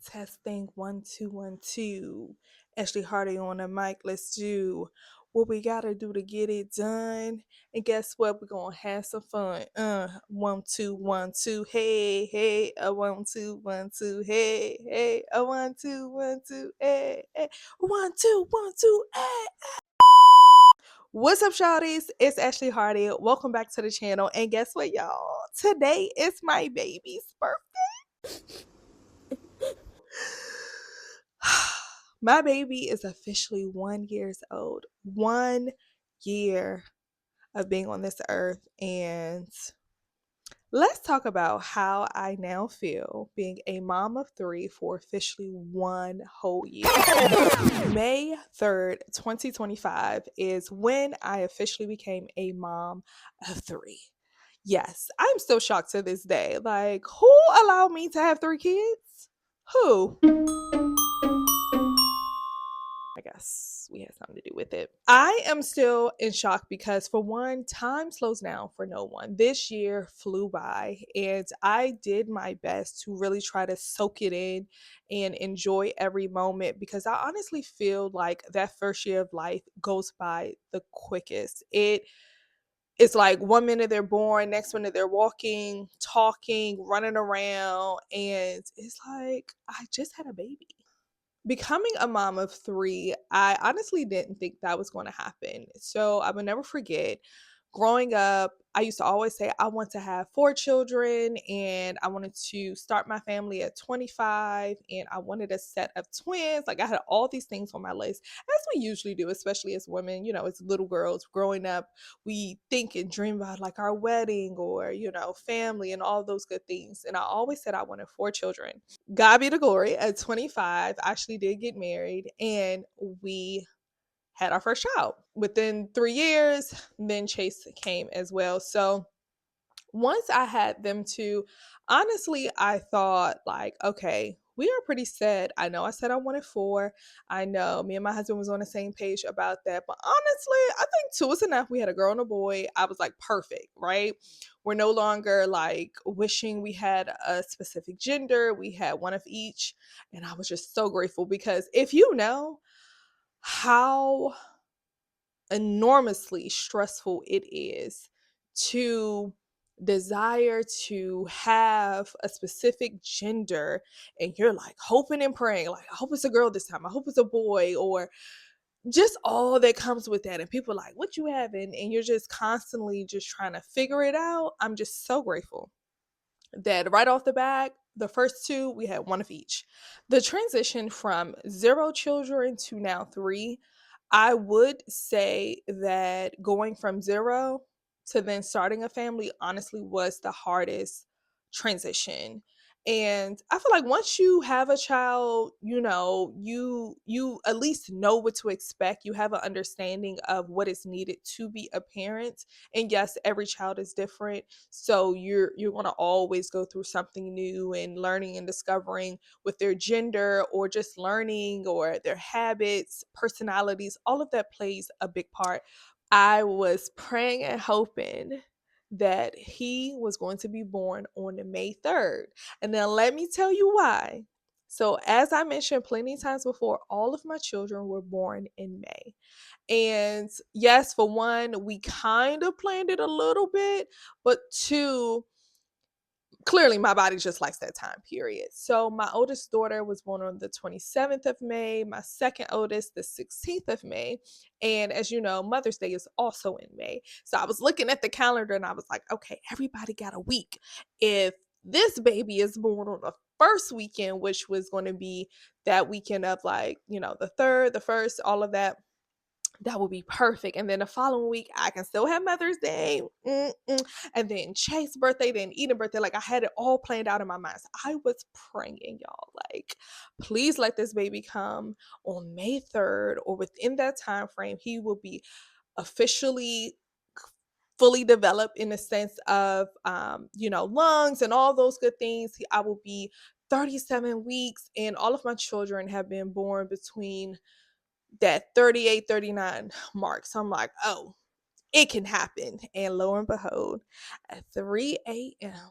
Testing 1 2 1 2. Ashley Hardy on the mic. Let's do what we gotta do to get it done. And guess what? We're gonna have some fun. 1 2 1 2. Hey, hey. A 1 2 1 2. Hey, hey. A 1 2 1 2. Hey, hey. 1 2 1 2. Hey. What's up, shawties? It's Ashley Hardy. Welcome back to the channel. And guess what, y'all? Today is my baby's birthday. My baby is officially 1 years old. 1 year of being on this earth. And let's talk about how I now feel being a mom of three for officially 1 whole year. May 3rd, 2025 is when I officially became a mom of three. Yes, I'm still shocked to this day. Like, who allowed me to have 3 kids? Who? I guess we had something to do with it. I am still in shock because, for one, time slows down for no one. This year flew by, and I did my best to really try to soak it in and enjoy every moment because I honestly feel like that first year of life goes by the quickest. It's like 1 minute they're born, next minute they're walking, talking, running around, and it's like I just had a baby. Becoming a mom of three, I honestly didn't think that was going to happen. So I will never forget growing up, I used to always say I want to have 4 children and I wanted to start my family at 25 and I wanted a set of twins. Like I had all these things on my list, as we usually do, especially as women, as little girls growing up, we think and dream about like our wedding or, family and all those good things. And I always said I wanted 4 children. God be the glory. At 25, I actually did get married and we had our first child. Within 3 years, then Chase came as well. So once I had them two, honestly, I thought, like, okay, we are pretty set. I know I said I wanted four. I know me and my husband was on the same page about that. But honestly, I think two is enough. We had a girl and a boy. I was like, perfect, right? We're no longer like wishing we had a specific gender. We had one of each. And I was just so grateful because if you know how enormously stressful it is to desire to have a specific gender and you're like hoping and praying like I hope it's a girl this time, I hope it's a boy, or just all that comes with that, and people are like what you having, and you're just constantly just trying to figure it out. I'm just so grateful that right off the bat, the first two, we had one of each. The transition from 0 children to now three, I would say that going from zero to then starting a family honestly was the hardest transition. And I feel like once you have a child, you at least know what to expect. You have an understanding of what is needed to be a parent. And yes, every child is different, so you're going to always go through something new and learning and discovering with their gender or just learning or their habits, personalities, all of that plays a big part. I was praying and hoping that he was going to be born on May 3rd. And then let me tell you why. So, as I mentioned plenty of times before, all of my children were born in May. And yes, for one, we kind of planned it a little bit, but two, clearly my body just likes that time period. So my oldest daughter was born on the 27th of May, my second oldest the 16th of May, and as you know, Mother's Day is also in May. So I was looking at the calendar and I was like, okay, everybody got a week. If this baby is born on the first weekend, which was going to be that weekend of like, the 3rd, the 1st, all of that, that would be perfect. And then the following week, I can still have Mother's Day. And then Chase's birthday, then Eden birthday. Like I had it all planned out in my mind. So I was praying, y'all, like, please let this baby come on May 3rd or within that time frame. He will be officially fully developed in the sense of, lungs and all those good things. I will be 37 weeks, and all of my children have been born between that 38, 39 mark. So I'm like, oh, it can happen. And lo and behold, at 3 a.m.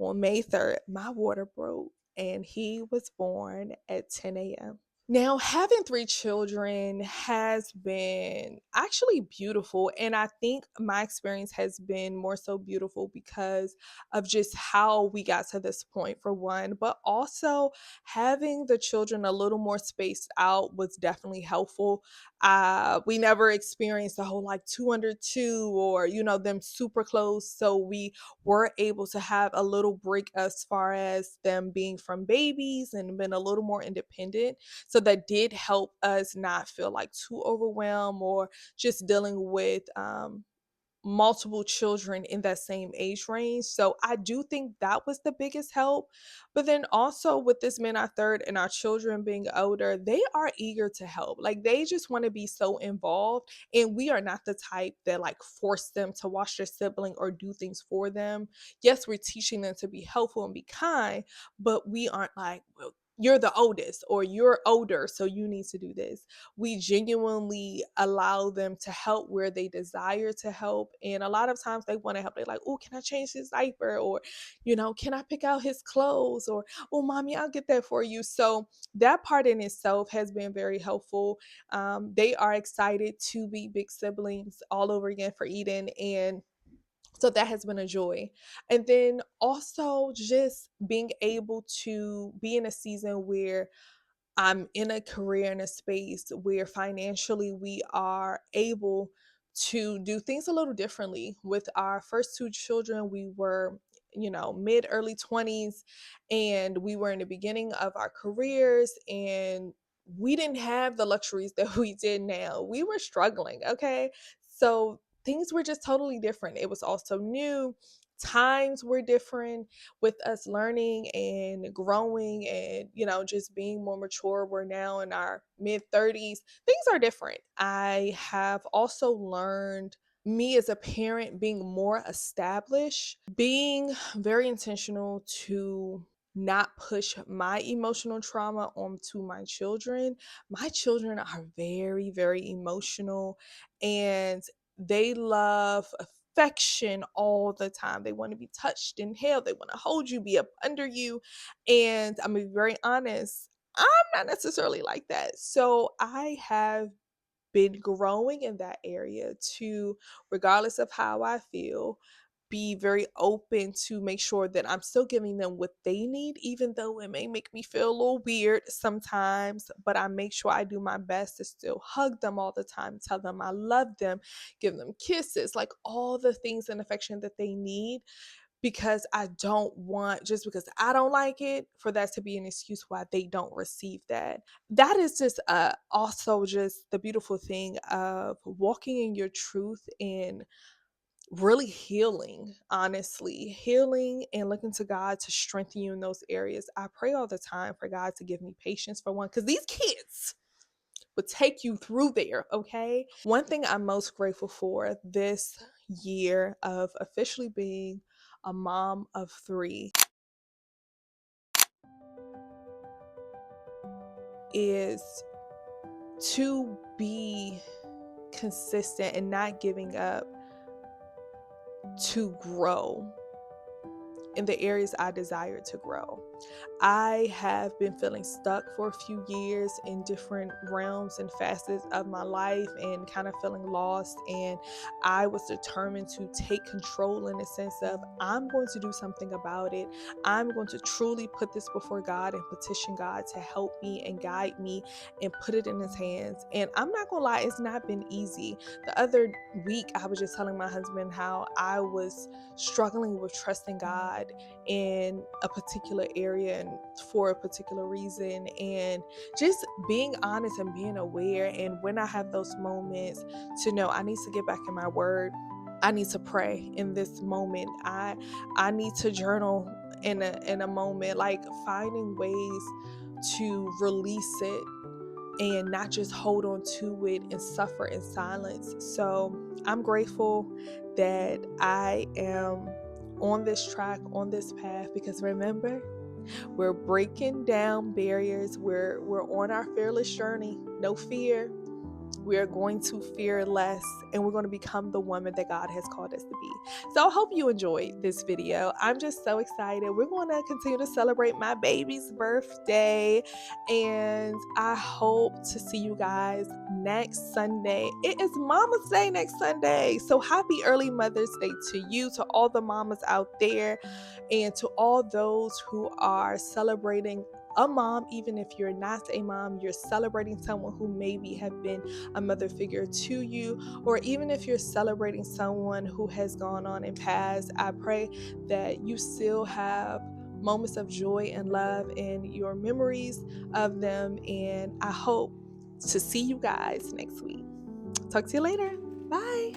on May 3rd, my water broke and he was born at 10 a.m. Now, having three children has been actually beautiful. And I think my experience has been more so beautiful because of just how we got to this point, for one, but also having the children a little more spaced out was definitely helpful. We never experienced the whole like 202 or, them super close. So we were able to have a little break as far as them being from babies and been a little more independent, so that did help us not feel like too overwhelmed or just dealing with multiple children in that same age range. So I do think that was the biggest help. But then also with this man our third and our children being older, they are eager to help. Like they just want to be so involved. And we are not the type that like force them to watch their sibling or do things for them. Yes, we're teaching them to be helpful and be kind, but we aren't like, well, you're the oldest or you're older, so you need to do this. We genuinely allow them to help where they desire to help. And a lot of times they want to help. They're like, oh, can I change his diaper? Or, can I pick out his clothes? Or, oh, mommy, I'll get that for you. So that part in itself has been very helpful. They are excited to be big siblings all over again for Eden. And so that has been a joy. And then also just being able to be in a season where I'm in a career in a space where financially we are able to do things a little differently. With our first two children, we were, mid early 20s, and we were in the beginning of our careers, and we didn't have the luxuries that we did now. We were struggling, okay? So things were just totally different. It was also new. Times were different with us learning and growing and, just being more mature. We're now in our mid 30s. Things are different. I have also learned, me as a parent, being more established, being very intentional to not push my emotional trauma onto my children. My children are very, very emotional, and they love affection all the time. They want to be touched and held. They want to hold you, be up under you. And I'm gonna be very honest, I'm not necessarily like that. So I have been growing in that area to, regardless of how I feel, be very open to make sure that I'm still giving them what they need, even though it may make me feel a little weird sometimes. But I make sure I do my best to still hug them all the time, tell them I love them, give them kisses, like all the things and affection that they need, because I don't want, just because I don't like it, for that to be an excuse why they don't receive that. That is just also just the beautiful thing of walking in your truth and really healing, honestly, healing and looking to God to strengthen you in those areas. I pray all the time for God to give me patience, for one, because these kids would take you through there, okay? One thing I'm most grateful for this year of officially being a mom of three is to be consistent and not giving up, to grow in the areas I desire to grow. I have been feeling stuck for a few years in different realms and facets of my life and kind of feeling lost. And I was determined to take control, in the sense of, I'm going to do something about it. I'm going to truly put this before God and petition God to help me and guide me and put it in his hands. And I'm not going to lie, it's not been easy. The other week, I was just telling my husband how I was struggling with trusting God in a particular area and for a particular reason, and just being honest and being aware. And when I have those moments, to know I need to get back in my word. I need to pray in this moment. I need to journal in a moment, like finding ways to release it and not just hold on to it and suffer in silence. So I'm grateful that I am on this track, on this path, because remember, we're breaking down barriers. We're on our fearless journey. No fear. We are going to fear less, and we're going to become the woman that God has called us to be. So I hope you enjoyed this video. I'm just so excited. We're going to continue to celebrate my baby's birthday, and I hope to see you guys next Sunday. It is Mama's Day next Sunday. So happy early Mother's Day to you, to all the mamas out there, and to all those who are celebrating a mom. Even if you're not a mom, you're celebrating someone who maybe have been a mother figure to you, or even if you're celebrating someone who has gone on and passed, I pray that you still have moments of joy and love in your memories of them. And I hope to see you guys next week. Talk to you later. Bye.